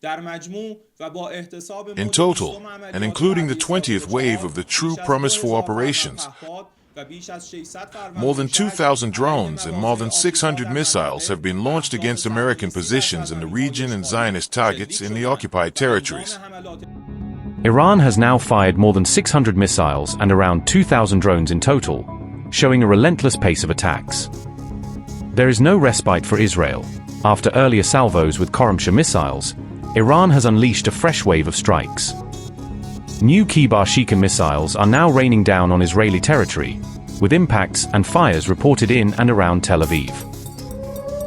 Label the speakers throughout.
Speaker 1: In total, and including the 20th wave of the True Promise for operations, more than 2,000 drones and more than 600 missiles have been launched against American positions in the region and Zionist targets in the occupied territories.
Speaker 2: Iran has now fired more than 600 missiles and around 2,000 drones in total, showing a relentless pace of attacks. There is no respite for Israel. After earlier salvos with Kheibar missiles, Iran has unleashed a fresh wave of strikes. New Kheibar Sheikan missiles are now raining down on Israeli territory, with impacts and fires reported in and around Tel Aviv.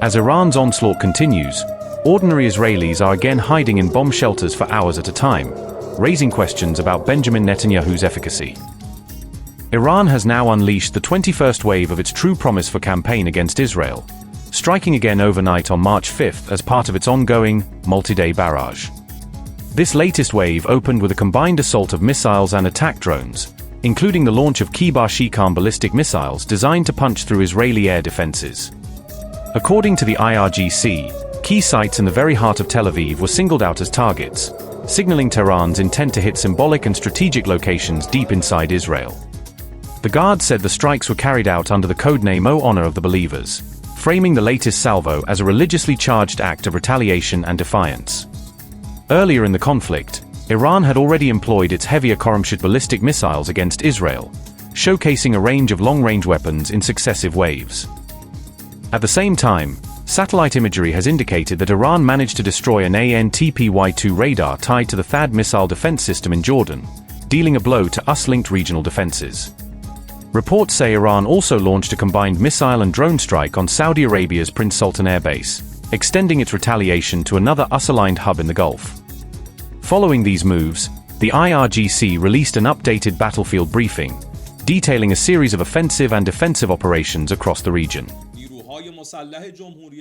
Speaker 2: As Iran's onslaught continues, ordinary Israelis are again hiding in bomb shelters for hours at a time, raising questions about Benjamin Netanyahu's efficacy. Iran has now unleashed the 21st wave of its True Promise for campaign against Israel, striking again overnight on March 5th as part of its ongoing, multi-day barrage. This latest wave opened with a combined assault of missiles and attack drones, including the launch of Kheibar Sheikan ballistic missiles designed to punch through Israeli air defenses. According to the IRGC, key sites in the very heart of Tel Aviv were singled out as targets, signaling Tehran's intent to hit symbolic and strategic locations deep inside Israel. The Guard said the strikes were carried out under the codename O Honor of the Believers, framing the latest salvo as a religiously charged act of retaliation and defiance. Earlier in the conflict, Iran had already employed its heavier Kheibar ballistic missiles against Israel, showcasing a range of long-range weapons in successive waves. At the same time, satellite imagery has indicated that Iran managed to destroy an ANTPY-2 radar tied to the THAAD missile defense system in Jordan, dealing a blow to US-linked regional defenses. Reports say Iran also launched a combined missile and drone strike on Saudi Arabia's Prince Sultan Air Base, extending its retaliation to another US-aligned hub in the Gulf. Following these moves, the IRGC released an updated battlefield briefing, detailing a series of offensive and defensive operations across the region.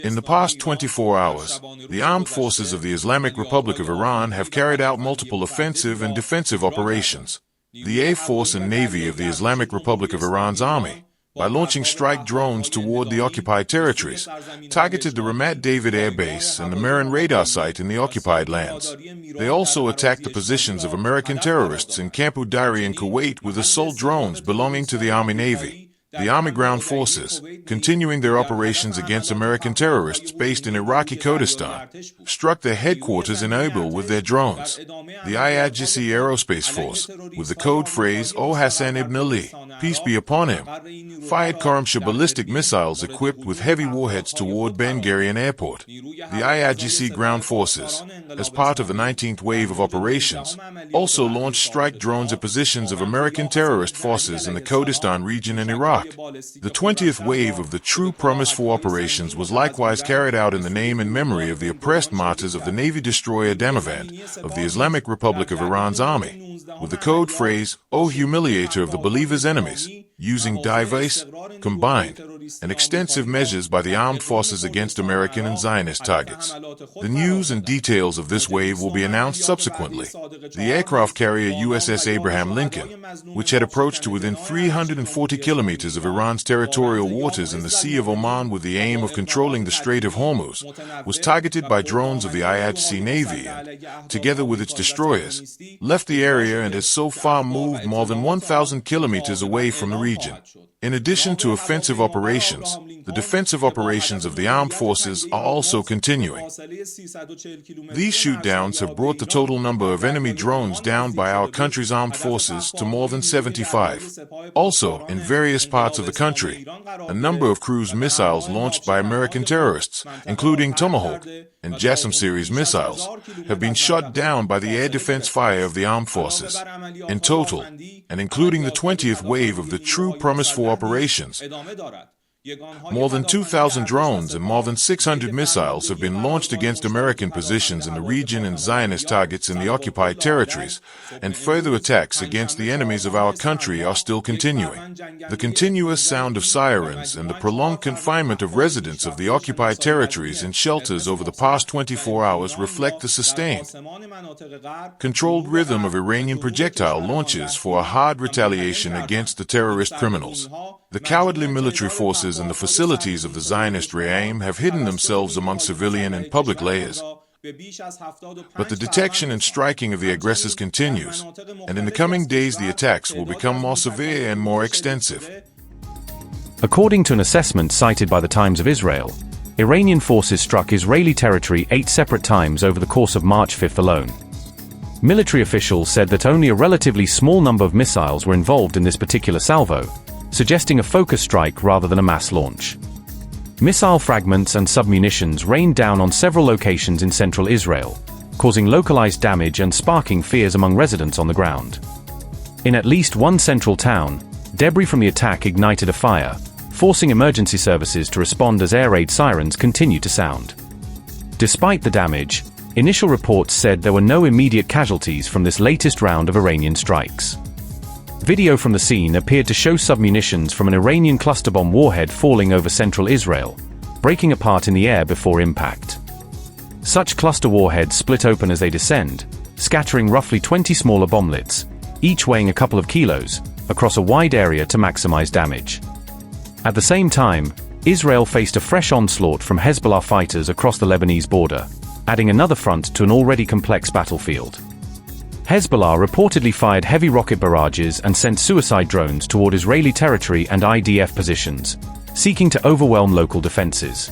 Speaker 1: In the past 24 hours, the armed forces of the Islamic Republic of Iran have carried out multiple offensive and defensive operations. The Air Force and Navy of the Islamic Republic of Iran's army, by launching strike drones toward the occupied territories, targeted the Ramat David Air Base and the Meron radar site in the occupied lands. They also attacked the positions of American terrorists in Camp Udairi in Kuwait with assault drones belonging to the Army Navy. The Army Ground Forces, continuing their operations against American terrorists based in Iraqi Kurdistan, struck their headquarters in Erbil with their drones. The IRGC Aerospace Force, with the code phrase O Hassan ibn Ali, peace be upon him, fired Kheibar ballistic missiles equipped with heavy warheads toward Ben Gurion Airport. The IRGC Ground Forces, as part of the 19th wave of operations, also launched strike drones at positions of American terrorist forces in the Kurdistan region in Iraq. The 20th wave of the True Promise for operations was likewise carried out in the name and memory of the oppressed martyrs of the Navy destroyer Damavand of the Islamic Republic of Iran's army, with the code phrase, O Humiliator of the Believer's Enemies, using diverse, combined, and extensive measures by the armed forces against American and Zionist targets. The news and details of this wave will be announced subsequently. The aircraft carrier USS Abraham Lincoln, which had approached to within 340 kilometers of Iran's territorial waters in the Sea of Oman with the aim of controlling the Strait of Hormuz, was targeted by drones of the IRGC Navy and, together with its destroyers, left the area and has so far moved more than 1,000 kilometers away from the region. In addition to offensive operations, the defensive operations of the armed forces are also continuing. These shootdowns have brought the total number of enemy drones down by our country's armed forces to more than 75. Also, in various parts of the country, a number of cruise missiles launched by American terrorists, including Tomahawk and JASSM series missiles, have been shot down by the air defense fire of the armed forces. In total, and including the 20th wave of the True Promise for operations, more than 2,000 drones and more than 600 missiles have been launched against American positions in the region and Zionist targets in the occupied territories, and further attacks against the enemies of our country are still continuing. The continuous sound of sirens and the prolonged confinement of residents of the occupied territories in shelters over the past 24 hours reflect the sustained, controlled rhythm of Iranian projectile launches for a hard retaliation against the terrorist criminals. The cowardly military forces and the facilities of the Zionist regime have hidden themselves among civilian and public layers, But the detection and striking of the aggressors continues, and in the coming days the attacks will become more severe and more extensive.
Speaker 2: According to an assessment cited by the Times of Israel, Iranian forces struck Israeli territory 8 separate times over the course of March 5 alone. Military officials said that only a relatively small number of missiles were involved in this particular salvo, suggesting a focused strike rather than a mass launch. Missile fragments and submunitions rained down on several locations in central Israel, causing localized damage and sparking fears among residents on the ground. In at least one central town, debris from the attack ignited a fire, forcing emergency services to respond as air raid sirens continued to sound. Despite the damage, initial reports said there were no immediate casualties from this latest round of Iranian strikes. Video from the scene appeared to show submunitions from an Iranian cluster bomb warhead falling over central Israel, breaking apart in the air before impact. Such cluster warheads split open as they descend, scattering roughly 20 smaller bomblets, each weighing a couple of kilos, across a wide area to maximize damage. At the same time, Israel faced a fresh onslaught from Hezbollah fighters across the Lebanese border, adding another front to an already complex battlefield. Hezbollah reportedly fired heavy rocket barrages and sent suicide drones toward Israeli territory and IDF positions, seeking to overwhelm local defenses.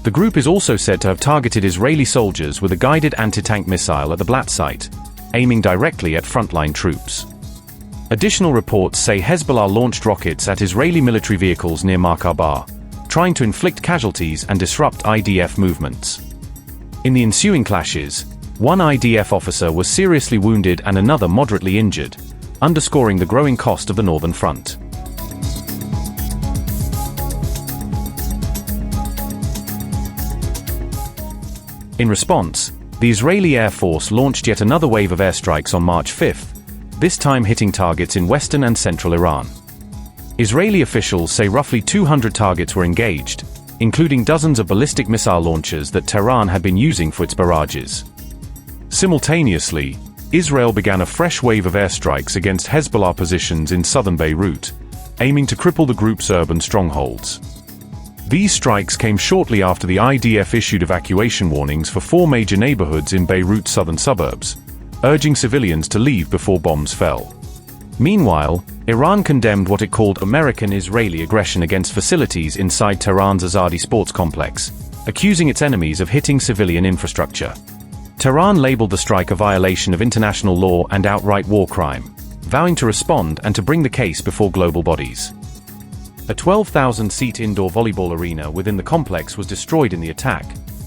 Speaker 2: The group is also said to have targeted Israeli soldiers with a guided anti-tank missile at the Blat site, aiming directly at frontline troops. Additional reports say Hezbollah launched rockets at Israeli military vehicles near Markabah, trying to inflict casualties and disrupt IDF movements. In the ensuing clashes, one IDF officer was seriously wounded and another moderately injured, underscoring the growing cost of the Northern Front. In response, the Israeli Air Force launched yet another wave of airstrikes on March 5, this time hitting targets in western and central Iran. Israeli officials say roughly 200 targets were engaged, including dozens of ballistic missile launchers that Tehran had been using for its barrages. Simultaneously, Israel began a fresh wave of airstrikes against Hezbollah positions in southern Beirut, aiming to cripple the group's urban strongholds. These strikes came shortly after the IDF issued evacuation warnings for 4 major neighborhoods in Beirut's southern suburbs, urging civilians to leave before bombs fell. Meanwhile, Iran condemned what it called American-Israeli aggression against facilities inside Tehran's Azadi sports complex, accusing its enemies of hitting civilian infrastructure. Tehran labeled the strike a violation of international law and outright war crime, vowing to respond and to bring the case before global bodies. A 12,000-seat indoor volleyball arena within the complex was destroyed in the attack,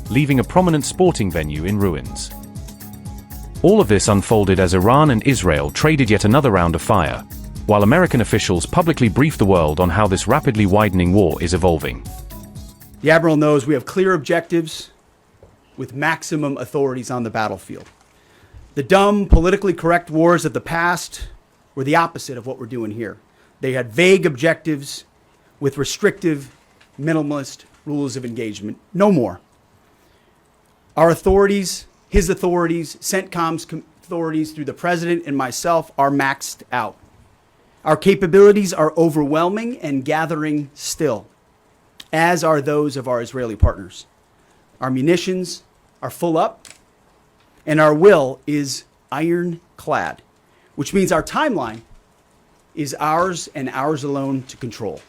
Speaker 2: leaving a prominent sporting venue in ruins. All of this unfolded as Iran and Israel traded yet another round of fire, while American officials publicly briefed the world on how this rapidly widening war is evolving.
Speaker 3: The Admiral knows we have clear objectives with maximum authorities on the battlefield. The dumb, politically correct wars of the past were the opposite of what we're doing here. They had vague objectives with restrictive, minimalist rules of engagement. No more. Our authorities, his authorities, CENTCOM's authorities through the president and myself are maxed out. Our capabilities are overwhelming and gathering still, as are those of our Israeli partners. Our munitions are full up, and our will is ironclad, which means our timeline is ours and ours alone to control.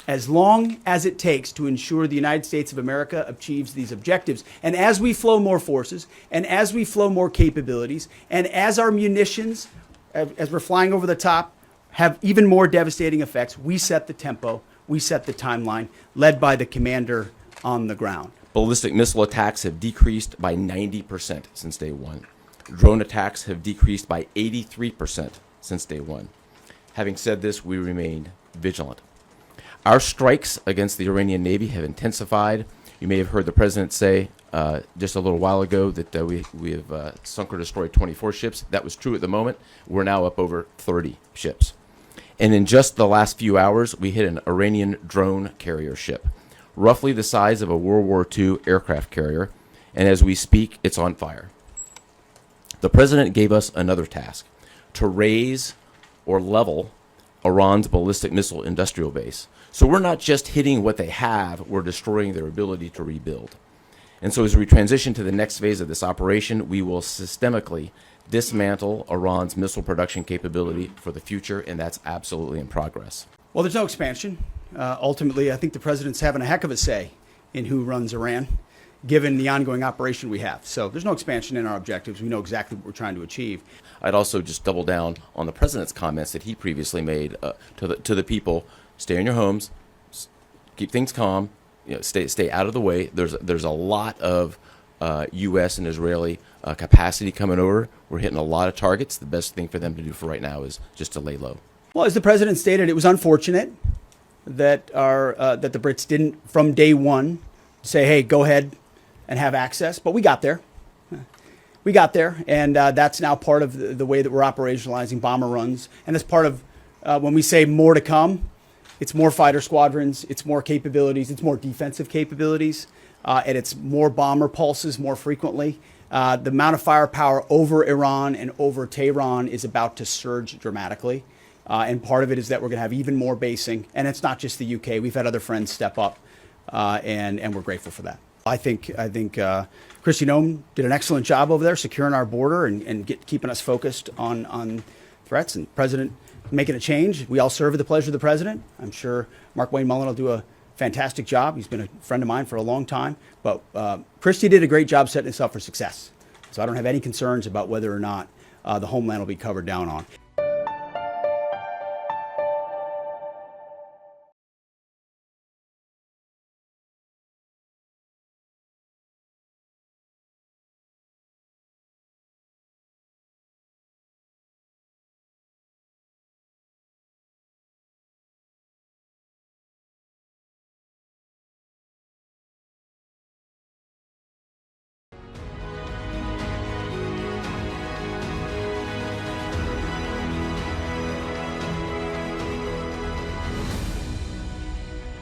Speaker 3: As long as it takes to ensure the United States of America achieves these objectives. And as we flow more forces, and as we flow more capabilities, and as our munitions, as we're flying over the top, have even more devastating effects, we set the tempo, we set the timeline, led by the commander on the ground.
Speaker 4: Ballistic missile attacks have decreased by 90% since day one. Drone attacks have decreased by 83% since day one. Having said this, we remain vigilant. Our strikes against the Iranian Navy have intensified. You may have heard the president say just a little while ago that we have sunk or destroyed 24 ships. That was true at the moment. We're now up over 30 ships. And in just the last few hours, we hit an Iranian drone carrier ship, roughly the size of a World War II aircraft carrier, and as we speak, it's on fire. The president gave us another task, to raise or level Iran's ballistic missile industrial base. So we're not just hitting what they have, we're destroying their ability to rebuild. And so as we transition to the next phase of this operation, we will systemically dismantle Iran's missile production capability for the future, and that's absolutely in progress.
Speaker 3: Well, there's no expansion. Ultimately, I think the president's having a heck of a say in who runs Iran, given the ongoing operation we have. So there's no expansion in our objectives. We know exactly what we're trying to achieve.
Speaker 4: I'd also just double down on the president's comments that he previously made to the people: stay in your homes, keep things calm, stay out of the way. There's a lot of U.S. and Israeli capacity coming over. We're hitting a lot of targets. The best thing for them to do for right now is just to lay low.
Speaker 3: Well, as the president stated, it was unfortunate that that the Brits didn't, from day one, say, "Hey, go ahead and have access." But we got there. We got there, and that's now part of the way that we're operationalizing bomber runs. And that's part of when we say more to come. It's more fighter squadrons, it's more capabilities, it's more defensive capabilities, and it's more bomber pulses more frequently. The amount of firepower over Iran and over Tehran is about to surge dramatically. And part of it is that we're going to have even more basing. And it's not just the UK. We've had other friends step up, and we're grateful for that. I think Kristi Noem did an excellent job over there securing our border and keeping us focused on threats. And President making a change. We all serve at the pleasure of the president. I'm sure Mark Wayne Mullen will do a fantastic job. He's been a friend of mine for a long time. But Kristi did a great job setting us up for success. So I don't have any concerns about whether or not the homeland will be covered down on.